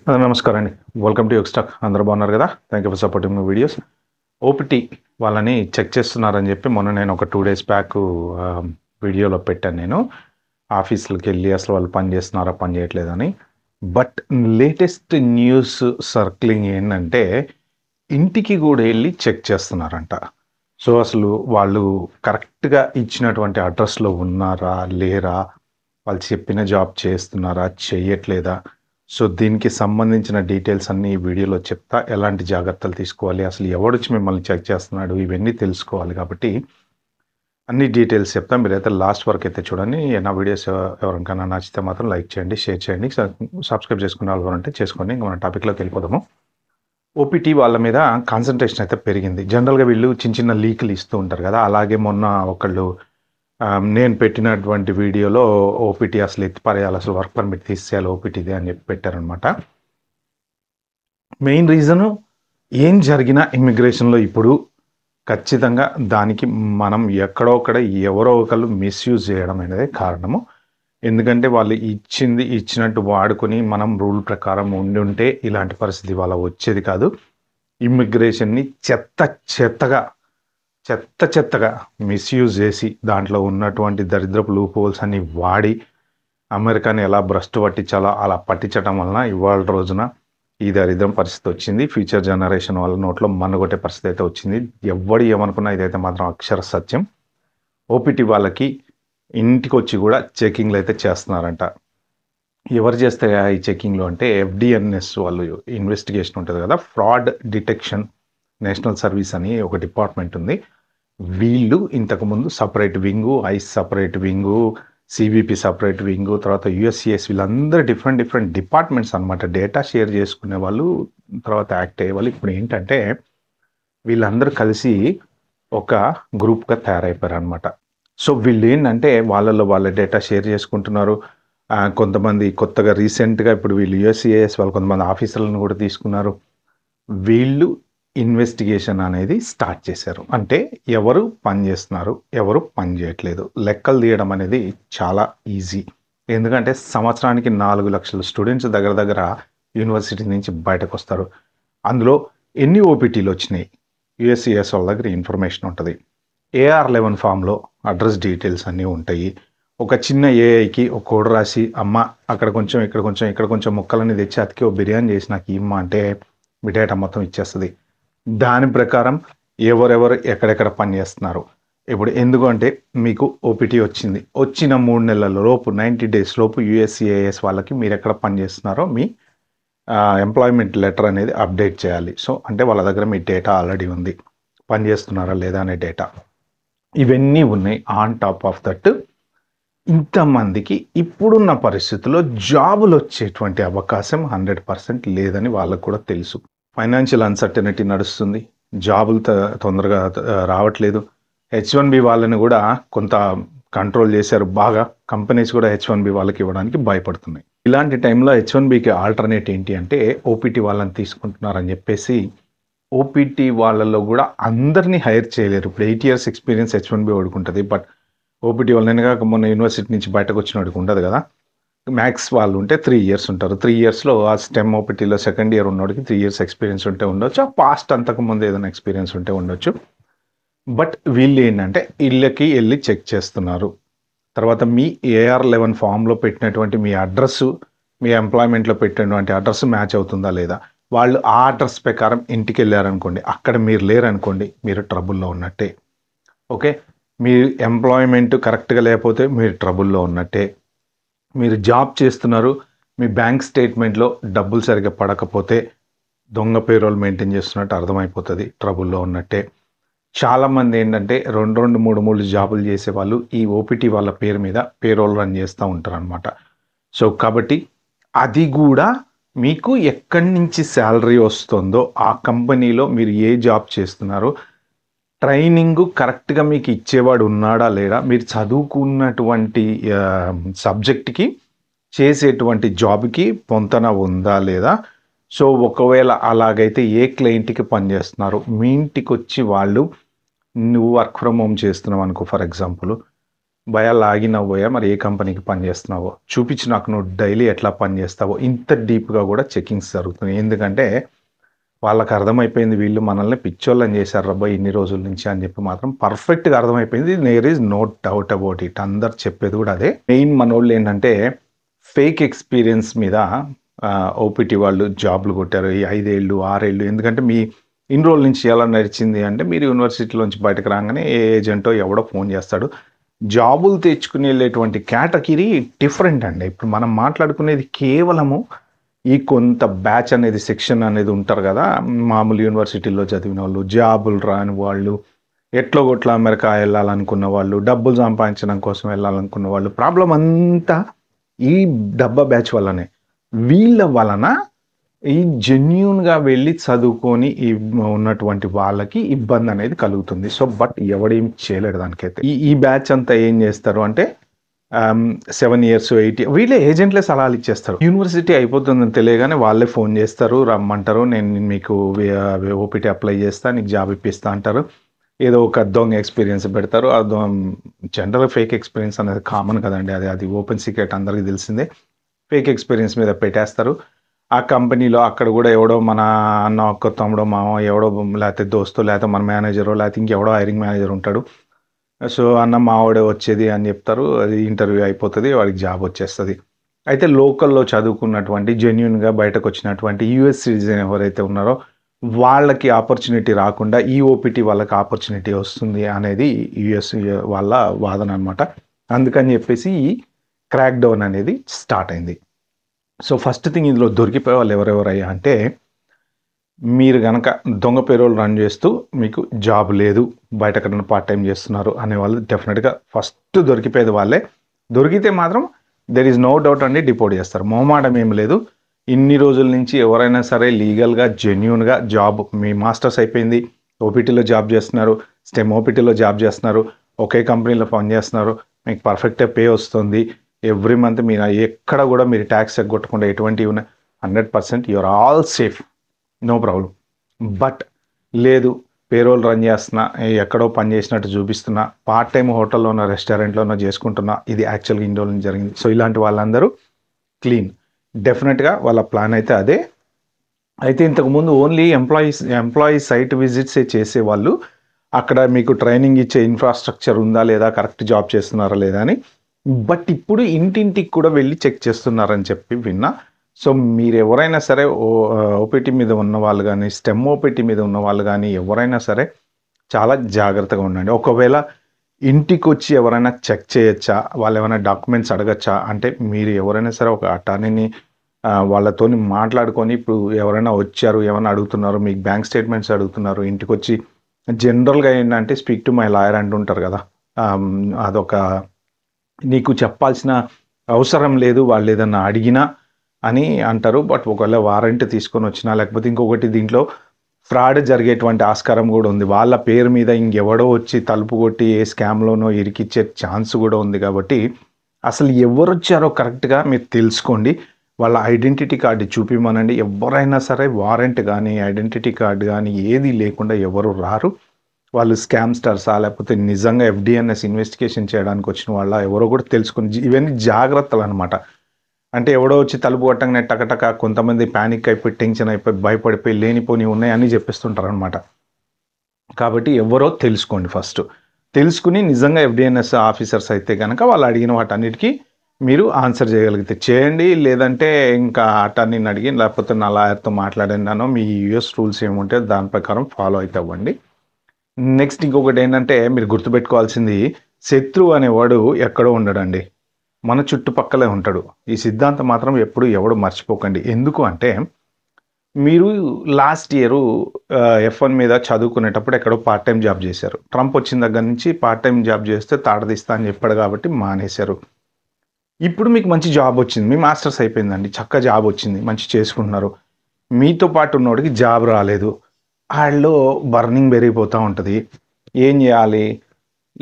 నమస్కారం అండి. Welcome to యోగస్టాక్. అందరూ బాగున్నారు కదా? Thank you for supporting my videos. OPT వాళ్ళని చెక్ చేస్తున్నారని చెప్పి మొన్న నేను ఒక 2 days బ్యాక్ వీడియోలో పెట్టాను. నేను ఆఫీసులకి వెళ్ళి అసలు వాళ్ళు పని చేస్తున్నారా పని చేయట్లేదని. బట్ లేటెస్ట్ న్యూస్ సర్క్లింగ్ ఏంటంటే ఇంటికి కూడా వెళ్ళి చెక్ చేస్తున్నారంట. సో అసలు వాళ్ళు కరెక్ట్గా ఇచ్చినటువంటి అడ్రస్లో ఉన్నారా లేరా, వాళ్ళు చెప్పిన జాబ్ చేస్తున్నారా చేయట్లేదా, సో దీనికి సంబంధించిన డీటెయిల్స్ అన్నీ ఈ వీడియోలో చెప్తా. ఎలాంటి జాగ్రత్తలు తీసుకోవాలి, అసలు ఎవడొచ్చి మిమ్మల్ని చెక్ చేస్తున్నాడు, ఇవన్నీ తెలుసుకోవాలి. కాబట్టి అన్ని డీటెయిల్స్ చెప్తా. మీరైతే లాస్ట్ వరకు అయితే చూడండి. నా వీడియోస్ ఎవరికైనా నచ్చితే మాత్రం లైక్ చేయండి, షేర్ చేయండి, సబ్స్క్రైబ్ చేసుకునే వాళ్ళు అంటే చేసుకోండి. ఇంకా మన టాపిక్లోకి వెళ్ళిపోదాము. ఓపీటీ వాళ్ళ మీద కాన్సన్ట్రేషన్ అయితే పెరిగింది. జనరల్గా వీళ్ళు చిన్న చిన్న లీకులు ఇస్తూ ఉంటారు కదా. అలాగే మొన్న ఒకళ్ళు నేను పెట్టినటువంటి వీడియోలో ఓపీటీ అసలు ఎత్తిపారేయాలి, అసలు వర్క్ పర్మిట్ తీసేయాలి ఓపీటీది అని చెప్పి పెట్టారనమాట. మెయిన్ రీజను ఏం జరిగినా ఇమ్మిగ్రేషన్లో ఇప్పుడు ఖచ్చితంగా దానికి మనం ఎక్కడొక్కడ ఎవరో ఒకళ్ళు మిస్యూజ్ చేయడం అనేది కారణము. ఎందుకంటే వాళ్ళు ఇచ్చినట్టు వాడుకొని మనం రూల్ ప్రకారం ఉండి ఇలాంటి పరిస్థితి వాళ్ళ వచ్చేది కాదు. ఇమ్మిగ్రేషన్ని చెత్తగా మిస్యూజ్ చేసి దాంట్లో ఉన్నటువంటి దరిద్రపు లూప్ హోల్స్ అన్ని వాడి అమెరికాని ఎలా భ్రష్టు పట్టించాలో అలా పట్టించడం వలన ఇవాళ రోజున ఈ దరిద్రం పరిస్థితి వచ్చింది. ఫ్యూచర్ జనరేషన్ వాళ్ళ నోట్లో మన్నగొట్టే పరిస్థితి అయితే వచ్చింది. ఎవడు ఏమనుకున్నా ఇదైతే మాత్రం అక్షర సత్యం. ఓపీటీ వాళ్ళకి ఇంటికి వచ్చి కూడా చెకింగ్లు అయితే చేస్తున్నారంట. ఎవరు చేస్తే ఈ చెకింగ్లు అంటే FDNS వాళ్ళు ఇన్వెస్టిగేషన్ ఉంటుంది కదా, ఫ్రాడ్ డిటెక్షన్ నేషనల్ సర్వీస్ అని ఒక డిపార్ట్మెంట్ ఉంది. వీళ్ళు ఇంతకుముందు separate wing, ice separate wing, CBP separate wing, తర్వాత USCIS, వీళ్ళందరూ డిఫరెంట్ డిపార్ట్మెంట్స్ అనమాట. డేటా షేర్ చేసుకునే వాళ్ళు, తర్వాత యాక్ట్ అయ్యే వాళ్ళు. ఇప్పుడు ఏంటంటే వీళ్ళందరూ కలిసి ఒక గ్రూప్గా తయారైపోయారు అనమాట. సో వీళ్ళు ఏంటంటే వాళ్ళ డేటా షేర్ చేసుకుంటున్నారు. కొంతమంది కొత్తగా రీసెంట్గా ఇప్పుడు వీళ్ళు USCIS వాళ్ళు కొంతమంది ఆఫీసర్లను కూడా తీసుకున్నారు. వీళ్ళు ఇన్వెస్టిగేషన్ అనేది స్టార్ట్ చేశారు. అంటే ఎవరు పని చేస్తున్నారు, ఎవరు పని చేయట్లేదు లెక్కలు తీయడం అనేది చాలా ఈజీ. ఎందుకంటే సంవత్సరానికి 4 లక్షల స్టూడెంట్స్ దగ్గర యూనివర్సిటీ నుంచి బయటకు వస్తారు. అందులో ఎన్ని ఓపీటీలు వచ్చినాయి USCIS వాళ్ళ దగ్గర ఇన్ఫర్మేషన్ ఉంటుంది. AR11 ఫామ్లో అడ్రస్ డీటెయిల్స్ అన్నీ ఉంటాయి. ఒక చిన్న AIకి ఒక కోడ్ రాసి అమ్మ అక్కడ కొంచెం ఇక్కడ కొంచెం ముక్కలని తెచ్చి అతికి ఓ బిర్యానీ చేసి నాకు ఇమ్మ అంటే మీ డేటా మొత్తం ఇచ్చేస్తుంది. దాని ప్రకారం ఎవరెవరు ఎక్కడెక్కడ పని చేస్తున్నారు. ఇప్పుడు ఎందుకంటే మీకు ఓపీటీ వచ్చిన 3 నెలల లోపు 90 days లోపు USCIS వాళ్ళకి మీరు ఎక్కడ పని చేస్తున్నారో మీ ఎంప్లాయ్మెంట్ లెటర్ అనేది అప్డేట్ చేయాలి. సో అంటే వాళ్ళ దగ్గర మీ డేటా ఆల్రెడీ ఉంది, పని చేస్తున్నారా లేదా అనే డేటా ఇవన్నీ ఉన్నాయి. ఆన్ టాప్ ఆఫ్ దట్ ఇంతమందికి ఇప్పుడున్న పరిస్థితుల్లో జాబులు వచ్చేటువంటి అవకాశం 100% లేదని వాళ్ళకు కూడా తెలుసు. ఫైనాన్షియల్ అన్సర్టనిటీ నడుస్తుంది, జాబులు తొందరగా రావట్లేదు. H1B వాళ్ళని కూడా కొంత కంట్రోల్ చేశారు బాగా. కంపెనీస్ కూడా H1B వాళ్ళకి ఇవ్వడానికి భయపడుతున్నాయి. ఇలాంటి టైంలో H1Bకి ఆల్టర్నేట్ ఏంటి అంటే ఓపీటీ వాళ్ళని తీసుకుంటున్నారని చెప్పేసి ఓపీటీ వాళ్ళలో కూడా అందరినీ హైర్ చేయలేరు. ఇప్పుడు 8 years ఎక్స్పీరియన్స్ H1B వాడుకుంటుంది. బట్ ఓపీటీ వాళ్ళని కాక మొన్న యూనివర్సిటీ నుంచి బయటకు వచ్చిన వాడికి ఉండదు కదా. మ్యాక్స్ వాళ్ళు ఉంటే 3 years ఉంటారు. 3 yearsలో ఆ స్టెమ్ ఓపీటీలో సెకండ్ ఇయర్ ఉన్నవాడికి 3 years ఎక్స్పీరియన్స్ ఉంటే ఉండొచ్చు, ఆ పాస్ట్ అంతకుముందు ఏదైనా ఎక్స్పీరియన్స్ ఉంటే ఉండొచ్చు. బట్ వీళ్ళు ఏంటంటే ఇళ్ళకి వెళ్ళి చెక్ చేస్తున్నారు. తర్వాత మీ AR11 ఫామ్లో పెట్టినటువంటి మీ అడ్రస్సు, మీ ఎంప్లాయ్మెంట్లో పెట్టినటువంటి అడ్రస్ మ్యాచ్ అవుతుందా లేదా. వాళ్ళు ఆ అడ్రస్ ప్రకారం ఇంటికి వెళ్ళారనుకోండి, అక్కడ మీరు లేరనుకోండి, మీరు ట్రబుల్లో ఉన్నట్టే. ఓకే, మీ ఎంప్లాయ్మెంట్ కరెక్ట్గా లేకపోతే మీరు ట్రబుల్లో ఉన్నట్టే. మీరు జాబ్ చేస్తున్నారు, మీ బ్యాంక్ స్టేట్మెంట్లో డబ్బులు సరిగ్గా పడకపోతే దొంగ పేరోల్ మెయింటైన్ చేస్తున్నట్టు అర్థమైపోతుంది, ట్రబుల్లో ఉన్నట్టే. చాలామంది ఏంటంటే 2-3 జాబులు చేసేవాళ్ళు ఈ ఓపీటీ వాళ్ళ పేరు మీద పేరోల్ రన్ చేస్తూ ఉంటారు అనమాట. సో కాబట్టి అది కూడా మీకు ఎక్కడి నుంచి శాలరీ వస్తుందో ఆ కంపెనీలో మీరు ఏ జాబ్ చేస్తున్నారో ట్రైనింగ్ కరెక్ట్గా మీకు ఇచ్చేవాడు ఉన్నాడా లేడా, మీరు చదువుకున్నటువంటి సబ్జెక్ట్కి చేసేటువంటి జాబ్కి పొంతన ఉందా లేదా. సో ఒకవేళ అలాగైతే ఏ క్లయింట్కి పనిచేస్తున్నారు, మీ ఇంటికి వచ్చి వాళ్ళు నువ్వు వర్క్ ఫ్రమ్ హోమ్ చేస్తున్నావు అనుకో ఫర్ ఎగ్జాంపుల్, భయ లాగిన్ అవ్వబోయా మరి ఏ కంపెనీకి పనిచేస్తున్నావో చూపించి నాకు నువ్వు డైలీ ఎట్లా పనిచేస్తావో ఇంత డీప్గా కూడా చెకింగ్స్ జరుగుతున్నాయి. ఎందుకంటే వాళ్ళకి అర్థమైపోయింది వీళ్ళు మనల్ని పిచ్చోళ్ళని చేశారు రబ్బా ఇన్ని రోజుల నుంచి అని చెప్పి మాత్రం పర్ఫెక్ట్గా అర్థమైపోయింది. There is no doubt about it. అందరు చెప్పేది కూడా అదే. మెయిన్ మనోళ్ళు ఏంటంటే ఫేక్ ఎక్స్పీరియన్స్ మీద ఓపీటీ వాళ్ళు జాబ్లు కొట్టారు ఈ 5 ఏళ్ళు 6 ఏళ్ళు. ఎందుకంటే మీ ఇన్ని రోజుల నుంచి ఎలా నడిచింది అంటే మీరు యూనివర్సిటీలోంచి బయటకు రాగానే ఏ ఏజెంటో ఎవడో ఫోన్ చేస్తాడు. జాబులు తెచ్చుకుని వెళ్ళేటువంటి కేటగిరీ డిఫరెంట్ అండి. ఇప్పుడు మనం మాట్లాడుకునేది కేవలము ఈ కొంత బ్యాచ్ అనేది సెక్షన్ అనేది ఉంటారు కదా, మామూలు యూనివర్సిటీల్లో చదివిన వాళ్ళు, జాబులు రాని వాళ్ళు, ఎట్లో గొట్ల అమెరికా వెళ్ళాలనుకున్న వాళ్ళు, డబ్బులు సంపాదించడం కోసం వెళ్ళాలనుకున్న వాళ్ళు. ప్రాబ్లం అంతా ఈ డబ్బా బ్యాచ్ వల్లనే. వీళ్ళ వలన ఈ జెన్యూన్గా వెళ్ళి చదువుకొని ఉన్నటువంటి వాళ్ళకి ఇబ్బంది అనేది కలుగుతుంది. సో బట్ ఎవడేం చేయలేడు దానికైతే. ఈ బ్యాచ్ అంతా ఏం చేస్తారు అంటే 7 years 8 years వీళ్ళే ఏజెంట్లే సలహాలు ఇచ్చేస్తారు. యూనివర్సిటీ అయిపోతుందని తెలియగానే వాళ్ళే ఫోన్ చేస్తారు, రమ్మంటారు, నేను మీకు ఓపీటీ అప్లై చేస్తా, నీకు జాబ్ ఇప్పిస్తా అంటారు. ఏదో ఒక దొంగ ఎక్స్పీరియన్స్ పెడతారు. ఆ జనరల్ ఫేక్ ఎక్స్పీరియన్స్ అనేది కామన్ కదండి, అది ఓపెన్ సీక్రెట్, అందరికీ తెలిసిందే. ఫేక్ ఎక్స్పీరియన్స్ మీద పెట్టేస్తారు. ఆ కంపెనీలో అక్కడ కూడా ఎవడో మన అన్న ఒక్క తమ్ముడో మామ ఎవడో, లేకపోతే దోస్తో, లేకపోతే మన మేనేజరో, లేకపోతే ఇంకెవడో హైరింగ్ మేనేజర్ ఉంటాడు. సో అన్న మావాడే వచ్చేది అని చెప్తారు. అది ఇంటర్వ్యూ అయిపోతుంది, వాడికి జాబ్ వచ్చేస్తుంది. అయితే లోకల్లో చదువుకున్నటువంటి జెన్యున్గా బయటకు వచ్చినటువంటి యూఎస్ సిటిజన్ ఎవరైతే ఉన్నారో వాళ్ళకి ఆపర్చునిటీ రాకుండా ఈ ఓపీటీ వాళ్ళకి ఆపర్చునిటీ వస్తుంది అనేది యూఎస్ వాళ్ళ వాదన అనమాట. అందుకని చెప్పేసి ఈ క్రాక్ డౌన్ అనేది స్టార్ట్ అయింది. సో ఫస్ట్ థింగ్ ఇందులో దొరికిపోయే వాళ్ళు ఎవరెవరయ్యా అంటే, మీరు కనుక దొంగ పేరోల్ రన్ చేస్తూ మీకు జాబ్ లేదు, బయట ఎక్కడైనా పార్ట్ టైం చేస్తున్నారు అనే వాళ్ళు డెఫినెట్గా ఫస్ట్ దొరికిపోయేది వాళ్ళే. దొరికితే మాత్రం దెర్ ఈజ్ నో డౌట్ అండి, డిపోర్ట్ చేస్తారు. మొహమాటం ఏం లేదు. ఇన్ని రోజుల నుంచి ఎవరైనా సరే లీగల్గా జెన్యూన్గా జాబ్, మీ మాస్టర్స్ అయిపోయింది, ఓపీటీలో జాబ్ చేస్తున్నారు, స్టెమ్ ఓపీటీలో జాబ్ చేస్తున్నారు, ఒకే కంపెనీలో పనిచేస్తున్నారు, మీకు పర్ఫెక్ట్గా పే వస్తుంది, ఎవ్రీ మంత్ మీరు ఎక్కడ కూడా మీరు ట్యాక్స్ ఎగ్గొట్టకుండా ఎటువంటి 100% you're all safe, no problem. But లేదు, పేరోల్ రన్ చేస్తున్నా, ఎక్కడో పని చేసినట్టు చూపిస్తున్నా, పార్ట్ టైం హోటల్లోనో రెస్టారెంట్లోనో చేసుకుంటున్నా, ఇది యాక్చువల్గా ఇన్ని రోజులు జరిగింది. సో ఇలాంటి వాళ్ళందరూ క్లీన్. డెఫినెట్గా వాళ్ళ ప్లాన్ అయితే అదే. అయితే ఇంతకుముందు ఓన్లీ ఎంప్లాయీ సైట్ విజిట్సే చేసేవాళ్ళు. అక్కడ మీకు ట్రైనింగ్ ఇచ్చే ఇన్ఫ్రాస్ట్రక్చర్ ఉందా లేదా, కరెక్ట్ జాబ్ చేస్తున్నారా లేదా అని. బట్ ఇప్పుడు ఇంటింటికి కూడా వెళ్ళి చెక్ చేస్తున్నారని చెప్పి విన్నా. సో మీరు ఎవరైనా సరే ఓపీటీ మీద ఉన్న వాళ్ళు కానీ, స్టెమ్ ఓపీటీ మీద ఉన్న వాళ్ళు కానీ ఎవరైనా సరే చాలా జాగ్రత్తగా ఉండండి. ఒకవేళ ఇంటికి వచ్చి ఎవరైనా చెక్ చేయొచ్చా, వాళ్ళు ఏమైనా డాక్యుమెంట్స్ అడగచ్చా అంటే, మీరు ఎవరైనా సరే ఒక అటార్నీని వాళ్ళతో మాట్లాడుకొని, ఇప్పుడు ఎవరైనా వచ్చారు ఏమైనా అడుగుతున్నారు, మీకు బ్యాంక్ స్టేట్మెంట్స్ అడుగుతున్నారు, ఇంటికి వచ్చి జనరల్గా ఏంటంటే స్పీక్ టు మై లాయర్ అంటుంటారు కదా, అదొక నీకు చెప్పాల్సిన అవసరం లేదు, వాళ్ళు ఏదన్నా అడిగినా అని అంటారు. బట్ ఒకవేళ వారంటీ తీసుకొని వచ్చినా, లేకపోతే ఇంకొకటి దీంట్లో ఫ్రాడ్ జరిగేటువంటి ఆస్కారం కూడా ఉంది. వాళ్ళ పేరు మీద ఇంకెవడో వచ్చి తలుపు కొట్టి ఏ స్కామ్లోనో ఇరికిచ్చే ఛాన్స్ కూడా ఉంది. కాబట్టి అసలు ఎవరు వచ్చారో కరెక్ట్గా మీరు తెలుసుకోండి. వాళ్ళ ఐడెంటిటీ కార్డు చూపిమనండి. ఎవరైనా సరే వారెంట్ కానీ ఐడెంటిటీ కార్డు కానీ ఏది లేకుండా ఎవరు రారు. వాళ్ళు స్కామ్స్టర్సా, లేకపోతే నిజంగా ఎఫ్డిఎన్ఎస్ ఇన్వెస్టిగేషన్ చేయడానికి వచ్చిన వాళ్ళ ఎవరో కూడా తెలుసుకుని, ఇవన్నీ జాగ్రత్తలు అనమాట. అంటే ఎవడో వచ్చి తలుపు కొట్టగానే టకటక కొంతమంది ప్యానిక్ అయిపోయి, టెన్షన్ అయిపోయి, భయపడిపోయి లేనిపోని ఉన్నాయని చెప్పిస్తుంటారు అనమాట. కాబట్టి ఎవరో తెలుసుకోండి. ఫస్ట్ తెలుసుకుని నిజంగా ఎఫ్డిఎన్ఎస్ ఆఫీసర్స్ అయితే కనుక వాళ్ళు అడిగిన వాటన్నిటికీ మీరు ఆన్సర్ చేయగలిగితే చేయండి. లేదంటే ఇంకా అటార్నీని అడిగి, లేకపోతే నా లాయర్తో మాట్లాడినానో, మీ యూఎస్ రూల్స్ ఏముంటే దాని ప్రకారం ఫాలో అయితే అవ్వండి. నెక్స్ట్ ఇంకొకటి ఏంటంటే, మీరు గుర్తుపెట్టుకోవాల్సింది, శత్రువు అనేవాడు ఎక్కడో ఉండడండి, మన చుట్టుపక్కలే ఉంటాడు. ఈ సిద్ధాంతం మాత్రం ఎప్పుడు ఎవడు మర్చిపోకండి. ఎందుకు అంటే, మీరు లాస్ట్ ఇయర్ F1 మీద చదువుకునేటప్పుడు ఎక్కడో పార్ట్ టైం జాబ్ చేశారు. ట్రంప్ వచ్చిన దగ్గర నుంచి పార్ట్ టైం జాబ్ చేస్తే తాడదీస్తా అని చెప్పాడు కాబట్టి మానేశారు. ఇప్పుడు మీకు మంచి జాబ్ వచ్చింది, మీ మాస్టర్స్ అయిపోయిందండి, చక్క జాబ్ వచ్చింది, మంచి చేసుకుంటున్నారు. మీతో పాటు ఉన్నోడికి జాబ్ రాలేదు, వాళ్ళు బర్నింగ్ పెరిగిపోతూ ఉంటుంది. ఏం చేయాలి?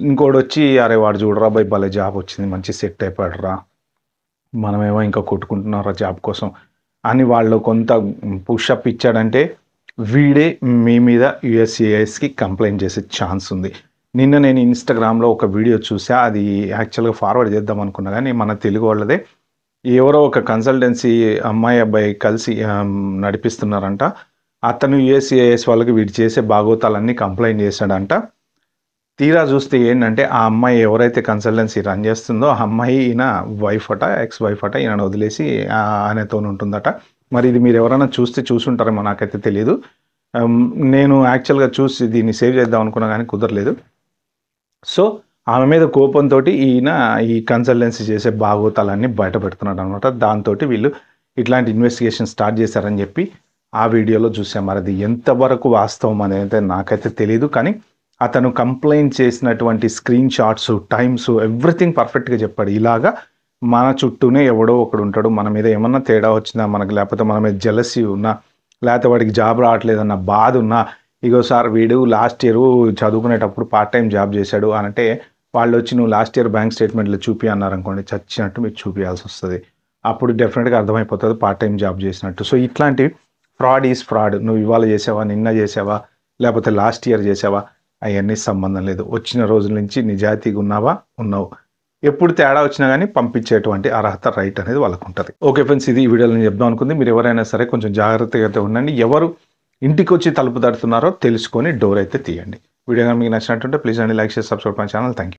ఇంకోటి వచ్చి, అరే వాడు చూడరా బై భలే జాబ్ వచ్చింది, మంచి సెట్ అయిపోయాడురా, మనమేమో ఇంకా కొట్టుకుంటున్నారా జాబ్ కోసం అని వాళ్ళు కొంత పుషప్ ఇచ్చాడంటే, వీడే మీ మీద యుఎస్సిఐఎస్కి కంప్లైంట్ చేసే ఛాన్స్ ఉంది. నిన్న నేను ఇన్‌స్టాగ్రామ్‌లో ఒక వీడియో చూసా. అది యాక్చువల్‌గా ఫార్వర్డ్ చేద్దాం అనుకున్నా గానీ, మన తెలుగు వాళ్ళదే. ఎవరో ఒక కన్సల్టెన్సీ అమ్మాయి, అబ్బాయి కలిసి నడిపిస్తున్నారంట. అతను యూఎస్‌ఏఎస్ వాళ్ళకి వీడు చేసే బాగోతాలన్నీ కంప్లెయింట్ చేశాడంట. తీరా చూస్తే ఏంటంటే, ఆ అమ్మాయి ఎవరైతే కన్సల్టెన్సీ రన్ చేస్తుందో, ఆ అమ్మాయి ఈయన వైఫ్ అట, ఎక్స్ వైఫ్ అట. ఈయనను వదిలేసి ఆయనతోని ఉంటుందట. మరి ఇది మీరు ఎవరైనా చూస్తే చూసుంటారేమో, నాకైతే తెలీదు. నేను యాక్చువల్‌గా చూసి దీన్ని సేవ్ చేద్దాం అనుకున్నా గానీ కుదరలేదు. సో, ఆమె మీద కోపంతోటి ఈయన ఈ కన్సల్టెన్సీ చేసే బాగోతాలన్నీ బయట పెడుతున్నాడనమాట. దాంతోటి వీళ్ళు ఇట్లాంటి ఇన్వెస్టిగేషన్ స్టార్ట్ చేశారని చెప్పి ఆ వీడియోలో చూసాం. మరి అది ఎంతవరకు వాస్తవం అనేది నాకైతే తెలీదు. కానీ అతను కంప్లెయింట్ చేసినటువంటి స్క్రీన్ షాట్స్, టైమ్స్ ఎవ్రీథింగ్ పర్ఫెక్ట్‌గా చెప్పాడు. ఇలాగా మన చుట్టూనే ఎవడో ఒకడు ఉంటాడు. మన మీద ఏమన్నా తేడా వచ్చినా, మనకు లేకపోతే మన మీద జెలసీ ఉన్నా, లేకపోతే వాడికి జాబ్ రావట్లేదన్న బాధ ఉన్నా, ఇగో సార్ వీడు లాస్ట్ ఇయర్ చదువుకునేటప్పుడు పార్ట్ టైం జాబ్ చేశాడు అనంటే, వాళ్ళొచ్చి నువ్వు లాస్ట్ ఇయర్ బ్యాంక్ స్టేట్మెంట్లు చూపి అన్నారనుకోండి, చచ్చినట్టు మీరు చూపియాల్సి వస్తుంది. అప్పుడు డెఫినెట్గా అర్థమైపోతుంది పార్ట్ టైం జాబ్ చేసినట్టు. సో ఇట్లాంటి ఫ్రాడ్ ఈజ్ ఫ్రాడ్. నువ్వు ఇవాళ చేసావా, నిన్న చేసావా, లేకపోతే లాస్ట్ ఇయర్ చేసావా, అవన్నీ సంబంధం లేదు. వచ్చిన రోజుల నుంచి నిజాయితీగా ఉన్నావా, ఉన్నావు. ఎప్పుడు తేడా వచ్చినా కానీ పంపించేటువంటి అర్హత, రైట్ అనేది వాళ్ళకు ఉంటుంది. ఓకే ఫ్రెండ్స్, ఇది ఈ వీడియోలో నేను చెప్దాం అనుకుంది. మీరు ఎవరైనా సరే కొంచెం జాగ్రత్తగా అయితే ఉండండి. ఎవరు ఇంటికొచ్చి తలుపు తడుతున్నారో తెలుసుకొని డోర్ అయితే తీయండి. వీడియో కనుక మీకు నచ్చినట్టుంటే ప్లీజ్ అండి లైక్ చేసి subscribe my channel. Thank you.